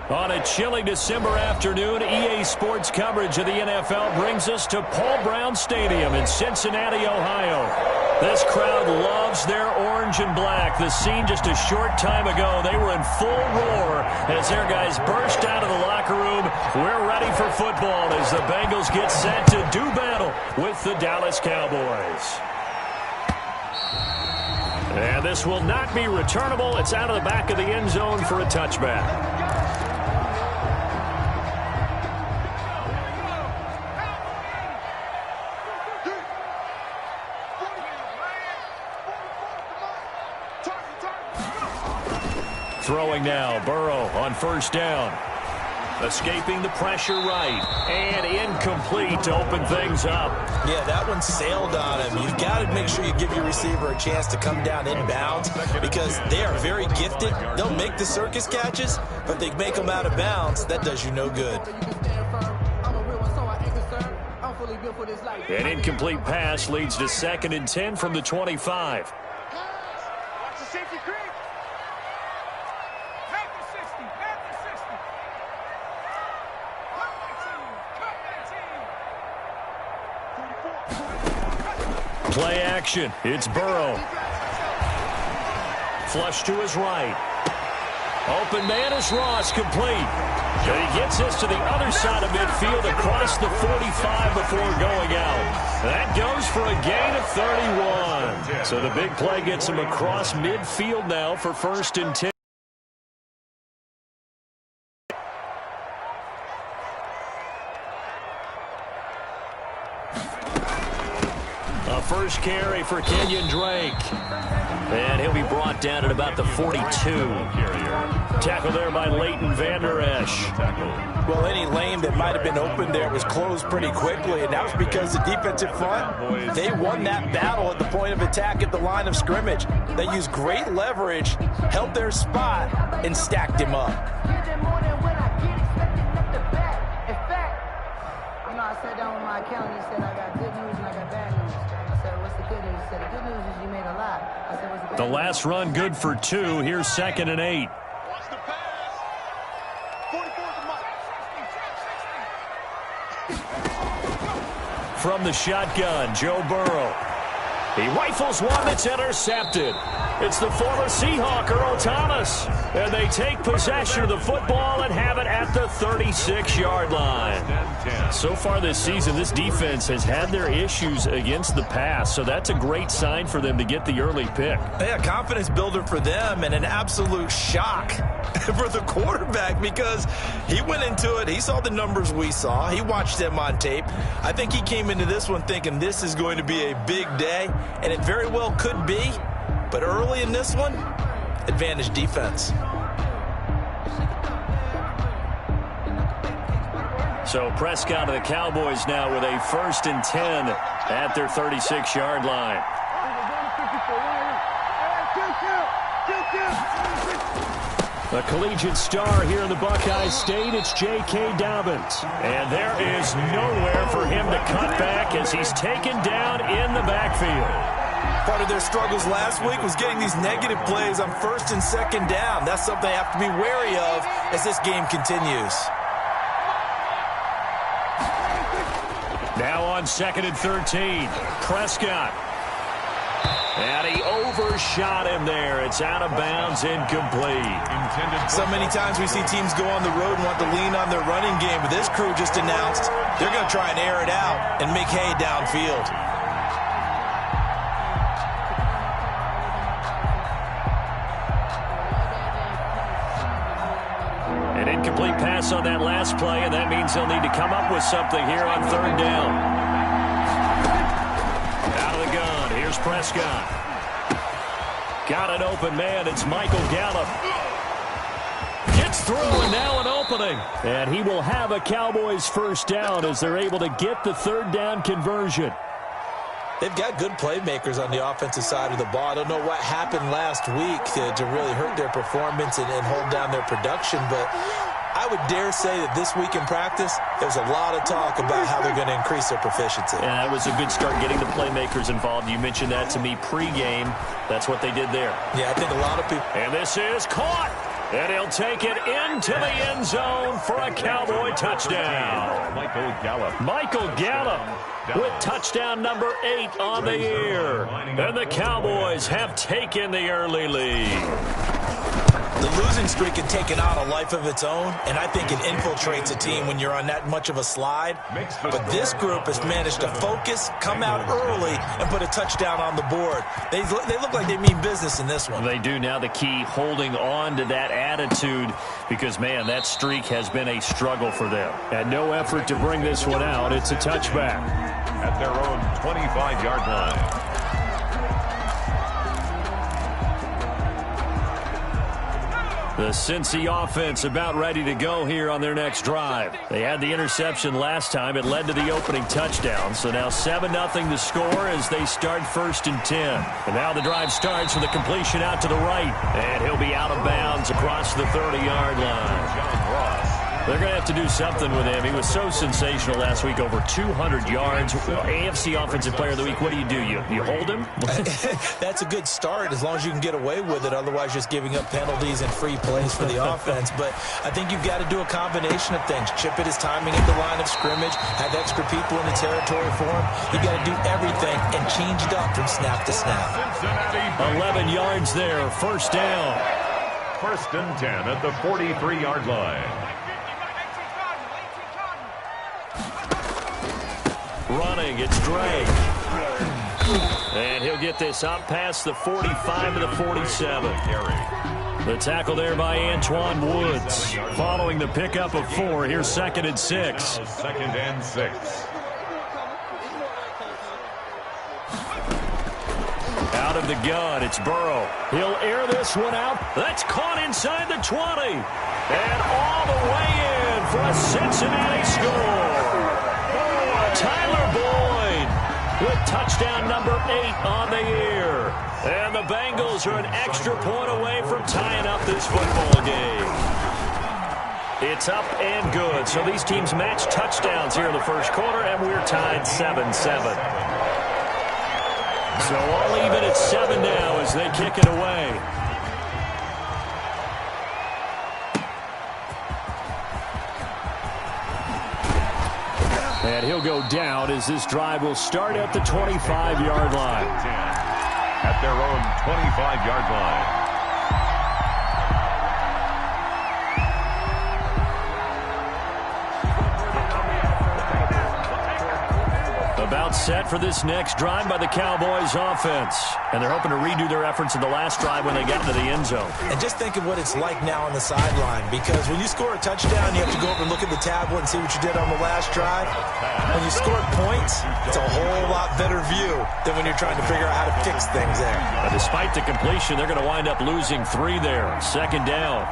On a chilly December afternoon, EA Sports coverage of the NFL brings us to Paul Brown Stadium in Cincinnati, Ohio. This crowd loves their orange and black. The scene just a short time ago, they were in full roar as their guys burst out of the locker room. We're ready for football as the Bengals get set to do battle with the Dallas Cowboys. And this will not be returnable. It's out of the back of the end zone for a touchback. Throwing now, Burrow on first down. Escaping the pressure right. And incomplete to open things up. Yeah, that one sailed on him. You've got to make sure you give your receiver a chance to come down inbounds because they are very gifted. They'll make the circus catches, but they make them out of bounds. That does you no good. An incomplete pass leads to 2nd and 10 from the 25. Play action. It's Burrow. Flush to his right. Open man is Ross, complete. And he gets this to the other side of midfield across the 45 before going out. That goes for a gain of 31. So the big play gets him across midfield now for 1st and 10. First carry for Kenyon Drake. And he'll be brought down at about the 42. Tackle there by Leighton Vander Esch. Well, any lane that might have been open there was closed pretty quickly, and that was because the defensive front, they won that battle at the point of attack at the line of scrimmage. They used great leverage, held their spot, and stacked him up. I sat down with my accountant. He said, I got good news and I got bad news. I said, what's the good news? He said, the good news is you made a lot. I said, what's the bad The news? last run good for 2. Here's 2nd and 8. Watch the pass. 44 to Mike. From the shotgun, Joe Burrow. He rifles one that's intercepted. It's the former Seahawk, Earl Thomas. And they take possession of the football and have it at the 36-yard line. So far this season, this defense has had their issues against the pass, so that's a great sign for them to get the early pick. Yeah, confidence builder for them and an absolute shock for the quarterback because he went into it. He saw the numbers we saw. He watched them on tape. I think he came into this one thinking this is going to be a big day, and it very well could be. But early in this one, advantage defense. So Prescott of the Cowboys now with a 1st and 10 at their 36-yard line. A collegiate star here in the Buckeye State, it's J.K. Dobbins. And there is nowhere for him to cut back as he's taken down in the backfield. Part of their struggles last week was getting these negative plays on 1st and 2nd down. That's something they have to be wary of as this game continues. Now on 2nd and 13, Prescott. And he overshot him there. It's out of bounds, incomplete. So many times we see teams go on the road and want to lean on their running game, but this crew just announced they're going to try and air it out and make hay downfield. An incomplete pass on that last play, and that means they'll need to come up with something here on 3rd down. Out of the gun, here's Prescott. Got an open man, it's Michael Gallup. Gets through, and now an opening. And he will have a Cowboys 1st down as they're able to get the 3rd down conversion. They've got good playmakers on the offensive side of the ball. I don't know what happened last week to really hurt their performance and hold down their production, but I would dare say that this week in practice, there's a lot of talk about how they're going to increase their proficiency. And that was a good start getting the playmakers involved. You mentioned that to me pregame. That's what they did there. Yeah, I think a lot of people. And this is caught. And he'll take it into the end zone for a Cowboy touchdown. Michael Gallup with touchdown number 8 on the year. And the Cowboys have taken the early lead. The losing streak had taken on a life of its own, and I think it infiltrates a team when you're on that much of a slide. But this group has managed to focus, come out early, and put a touchdown on the board. They look like they mean business in this one. They do. Now the key, holding on to that attitude, because, man, that streak has been a struggle for them. And no effort to bring this one out. It's a touchback. At their own 25-yard line. The Cincy offense about ready to go here on their next drive. They had the interception last time. It led to the opening touchdown. So now 7-0 the score as they start 1st and 10. And now the drive starts with a completion out to the right. And he'll be out of bounds across the 30-yard line. They're going to have to do something with him. He was so sensational last week, over 200 yards. AFC Offensive Player of the Week, what do? You hold him? That's a good start as long as you can get away with it. Otherwise, just giving up penalties and free plays for the offense. But I think you've got to do a combination of things. Chip it his timing at the line of scrimmage, have extra people in the territory for him. You've got to do everything and change it up from snap to snap. 11 yards there, 1st down. 1st and 10 at the 43-yard line. Running, it's Drake. And he'll get this up past the 45 to the 47. The tackle there by Antoine Woods. Following the pickup of 4, here's 2nd and 6. 2nd and 6. Out of the gun, it's Burrow. He'll air this one out. That's caught inside the 20. And all the way in for a Cincinnati score. Tyler Boyd with touchdown number 8 on the year. And the Bengals are an extra point away from tying up this football game. It's up and good. So these teams match touchdowns here in the 1st quarter, and we're tied 7-7. So all even at 7 now as they kick it away. And he'll go down as this drive will start at the 25-yard line. At their own 25-yard line. About set for this next drive by the Cowboys offense. And they're hoping to redo their efforts in the last drive when they got into the end zone. And just think of what it's like now on the sideline, because when you score a touchdown, you have to go over and look at the tablet and see what you did on the last drive. When you score points, it's a whole lot better view than when you're trying to figure out how to fix things there. But despite the completion, they're going to wind up losing 3 there. 2nd down.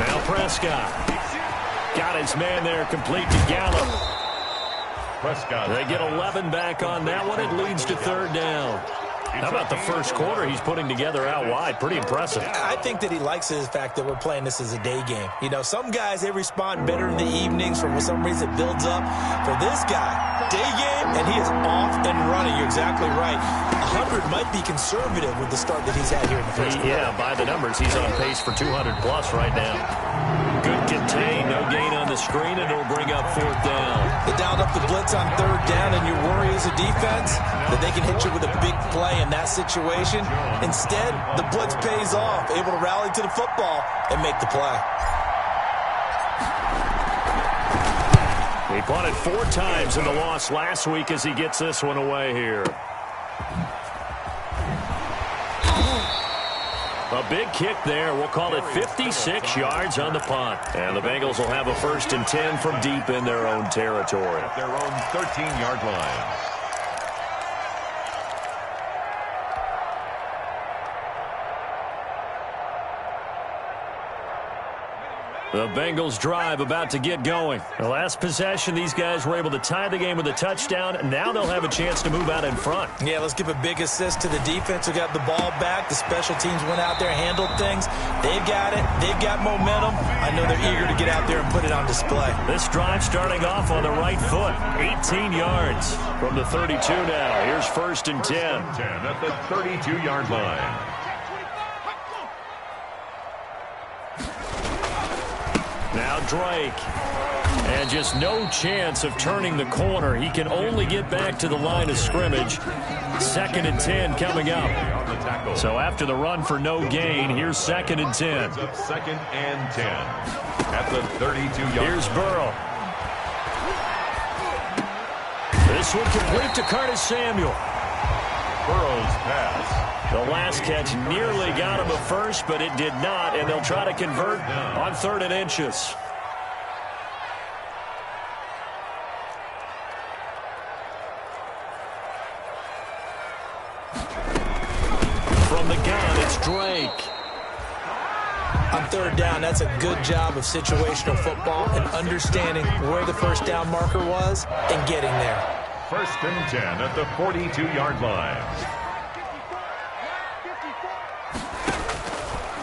Now Prescott. Got his man there, complete to Gallup. Prescott. They get 11 back on that one. It leads to 3rd down. How about the 1st quarter he's putting together out wide? Pretty impressive. I think that he likes the fact that we're playing this as a day game. You know, some guys, they respond better in the evenings. For some reason, it builds up. For this guy, day game, and he is off and running. You're exactly right. 100 might be conservative with the start that he's had here in the 1st quarter. Yeah, by the numbers, he's on pace for 200-plus right now. Good contain, no gain on the screen, and it'll bring up 4th down. They dialed up the blitz on 3rd down, and you worry as a defense that they can hit you with a big play in that situation. Instead, the blitz pays off, able to rally to the football and make the play. He punted 4 times in the loss last week as he gets this one away here. A big kick there. We'll call it 56 yards on the punt. And the Bengals will have a 1st and 10 from deep in their own territory. At their own 13-yard line. The Bengals drive about to get going. The last possession, these guys were able to tie the game with a touchdown. Now they'll have a chance to move out in front. Yeah, let's give a big assist to the defense who got the ball back. The special teams went out there, handled things. They've got it. They've got momentum. I know they're eager to get out there and put it on display. This drive starting off on the right foot. 18 yards from the 32 now. Here's 1st and 10. 10 at the 32-yard line. Now Drake. And just no chance of turning the corner. He can only get back to the line of scrimmage. 2nd and 10 coming up. So after the run for no gain, here's 2nd and 10. 2nd and 10 at the 32-yard line. Here's Burrow. This one complete to Curtis Samuel. Burrow's pass. The last catch nearly got him a first, but it did not, and they'll try to convert on 3rd and inches. From the gun, it's Drake. On 3rd down, that's a good job of situational football and understanding where the 1st down marker was and getting there. 1st and 10 at the 42-yard line.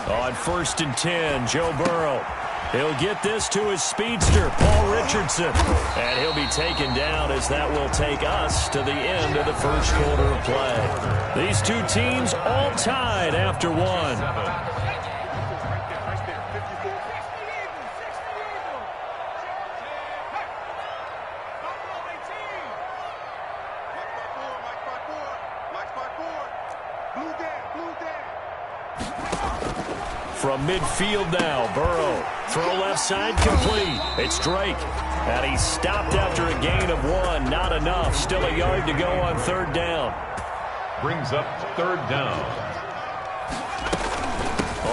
On 1st and 10, Joe Burrow. He'll get this to his speedster, Paul Richardson. And he'll be taken down as that will take us to the end of the 1st quarter of play. These two teams all tied after one. From midfield now, Burrow. Throw left side complete. It's Drake. And he's stopped after a gain of 1. Not enough. Still a yard to go on 3rd down. Brings up 3rd down.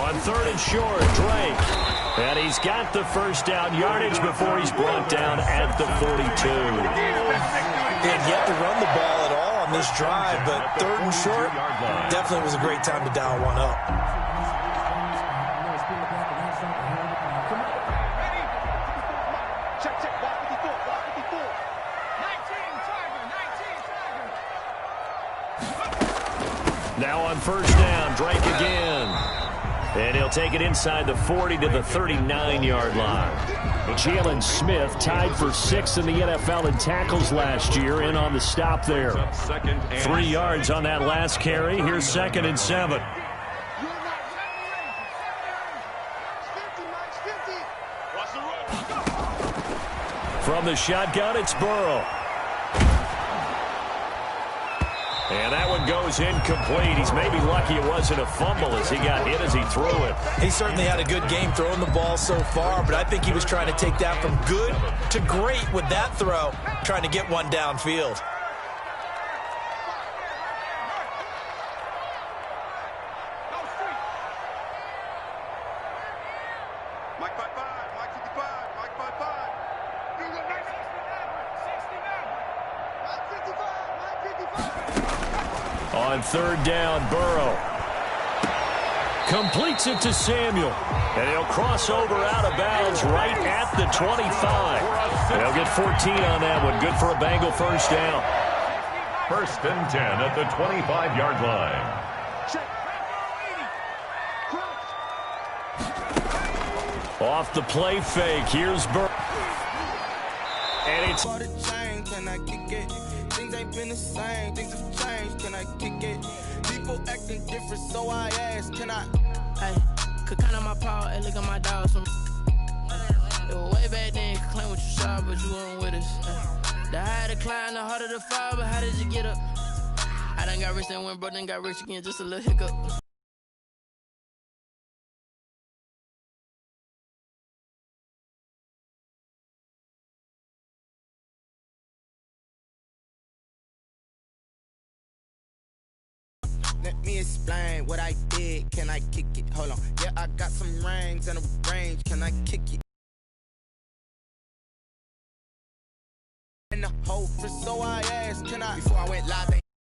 On 3rd and short, Drake. And he's got the 1st down yardage before he's brought down at the 42. And yet to run the ball at all on this drive, but 3rd and short definitely was a great time to dial one up. Now on 1st down, Drake again. And he'll take it inside the 40 to the 39-yard line. Jalen Smith tied for 6th in the NFL in tackles last year, in on the stop there. 3 yards on that last carry. Here's 2nd and 7. From the shotgun, it's Burrow. And that one goes incomplete. He's maybe lucky it wasn't a fumble as he got hit as he threw it. He certainly had a good game throwing the ball so far, but I think he was trying to take that from good to great with that throw, trying to get one downfield. Mike 55, Mike 55, Mike 55. You look nice. 69. Mike 55, Mike 55. On 3rd down, Burrow completes it to Samuel. And he'll cross over out of bounds right at the 25. And he'll get 14 on that one. Good for a Bengal 1st down. 1st and 10 at the 25-yard line. Off the play fake. Here's Burrow. And it's... Can I kick it? Things ain't been the same. Things have changed. Can I kick it? People acting different, so I ask, can I? Hey, could count on my power and look at my dogs from. It was way back then, could claim what you saw, but you weren't with us. The higher the climb, the harder the fall, but how did you get up? I done got rich and went broke, then got rich again, just a little hiccup. Let me explain what I did. Can I kick it? Hold on. Yeah, I got some rings and a range. Can I kick it? In the whole for so I asked, can I? Before I went live, they